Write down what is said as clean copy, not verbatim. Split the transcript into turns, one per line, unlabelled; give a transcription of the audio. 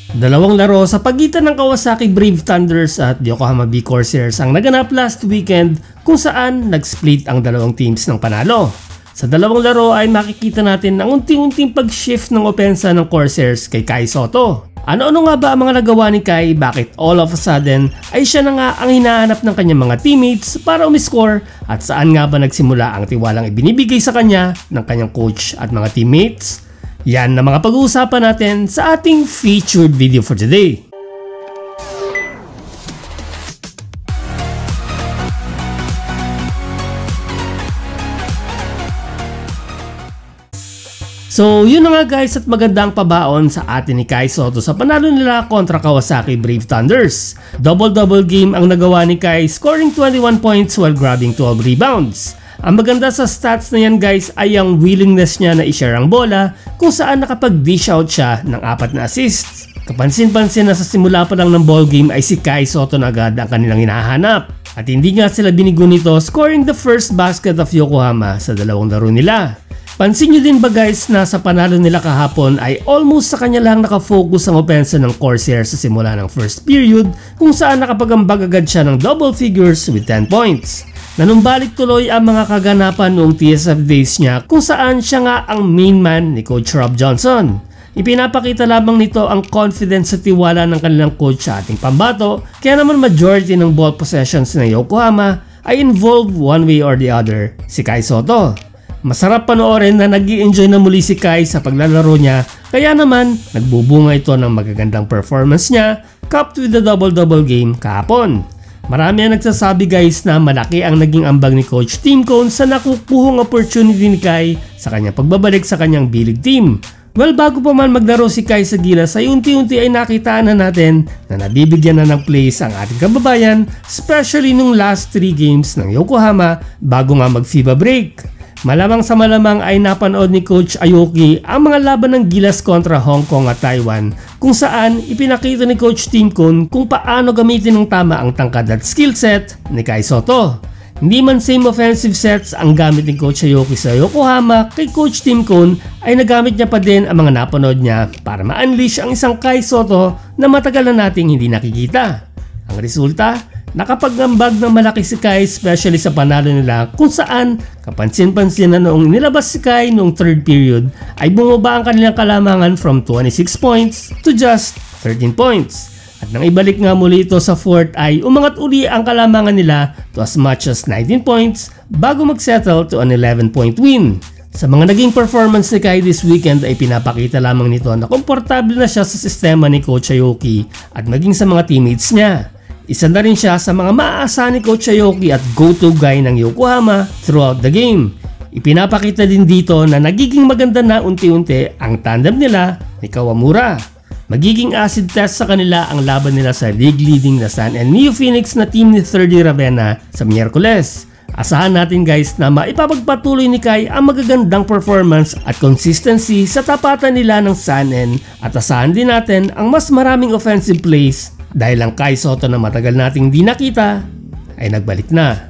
Dalawang laro sa pagitan ng Kawasaki Brave Thunders at Yokohama B Corsairs ang naganap last weekend kung saan nag-split ang dalawang teams ng panalo. Sa dalawang laro ay makikita natin ang unti-unting pag-shift ng opensa ng Corsairs kay Kai Sotto. Ano-ano nga ba ang mga nagawa ni Kai? Bakit all of a sudden ay siya na nga ang hinahanap ng kanyang mga teammates para umiscore? At saan nga ba nagsimula ang tiwalang ibinibigay sa kanya ng kanyang coach at mga teammates? Yan na mga pag-uusapan natin sa ating featured video for today. So yun na nga guys, at magandang pabaon sa atin ni Kai Sotto sa panalo nila kontra Kawasaki Brave Thunders. Double-double game ang nagawa ni Kai, scoring 21 points while grabbing 12 rebounds. Ang maganda sa stats na yan guys ay ang willingness niya na i-share ang bola kung saan nakapag-dish out siya ng 4 na assists. Kapansin-pansin na sa simula pa lang ng ball game ay si Kai Sotto na agad ang kanilang hinahanap. At hindi nga sila binigo nito, scoring the first basket of Yokohama sa dalawang laro nila. Pansin nyo din ba guys na sa panalo nila kahapon ay almost sa kanya lang nakafocus ang opensa ng Corsairs sa simula ng first period kung saan nakapagambag agad siya ng double figures with 10 points. Nanumbalik tuloy ang mga kaganapan noong TSF days niya kung saan siya nga ang main man ni Coach Rob Johnson. Ipinapakita lamang nito ang confidence sa tiwala ng kanilang coach sa ating pambato, kaya naman majority ng ball possessions ng Yokohama ay involve one way or the other si Kai Sotto. Masarap panoorin na nag-i-enjoy na muli si Kai sa paglalaro niya, kaya naman nagbubunga ito ng magagandang performance niya capped with the double-double game kahapon. Marami ang nagsasabi guys na malaki ang naging ambag ni Coach Tim Cone sa nakukuhang opportunity ni Kai sa kanyang pagbabalik sa kanyang B-League team. Well, bago pa man maglaro si Kai sa Gilas ay unti-unti ay nakitaan na natin na nabibigyan na ng plays ang ating kababayan, especially nung last 3 games ng Yokohama bago nga mag-FIBA break. Malamang sa malamang ay napanood ni Coach Aoki ang mga laban ng Gilas kontra Hong Kong at Taiwan kung saan ipinakita ni Coach Tim Cone kung paano gamitin ng tama ang tangkad at skill set ni Kai Sotto. Hindi man same offensive sets ang gamit ni Coach Aoki sa Yokohama, kay Coach Tim Cone ay nagamit niya pa din ang mga napanood niya para ma-unleash ang isang Kai Sotto na matagal na nating hindi nakikita. Ang resulta, nakapagambag ng malaki si Kai, especially sa panalo nila kung saan kapansin-pansin na noong nilabas si Kai noong third period ay bumaba ang kanilang kalamangan from 26 points to just 13 points. At nang ibalik nga muli ito sa fourth ay umangat uli ang kalamangan nila to as much as 19 points bago mag-settle to an 11-point win. Sa mga naging performance ni Kai this weekend ay pinapakita lamang nito na komportable na siya sa sistema ni Coach Aoki at maging sa mga teammates niya. Isa na rin siya sa mga maaasahan ni Coach Aoki at go-to guy ng Yokohama throughout the game. Ipinapakita din dito na nagiging maganda na unti-unti ang tandem nila ni Kawamura. Magiging acid test sa kanila ang laban nila sa league-leading na San El Neo Phoenix na team ni 30 Ravenna sa Miyerkules. Asahan natin guys na maipapagpatuloy ni Kai ang magagandang performance at consistency sa tapatan nila ng San En at asahan din natin ang mas maraming offensive plays dahil ang Kai Sotto na matagal nating di nakita ay nagbalik na.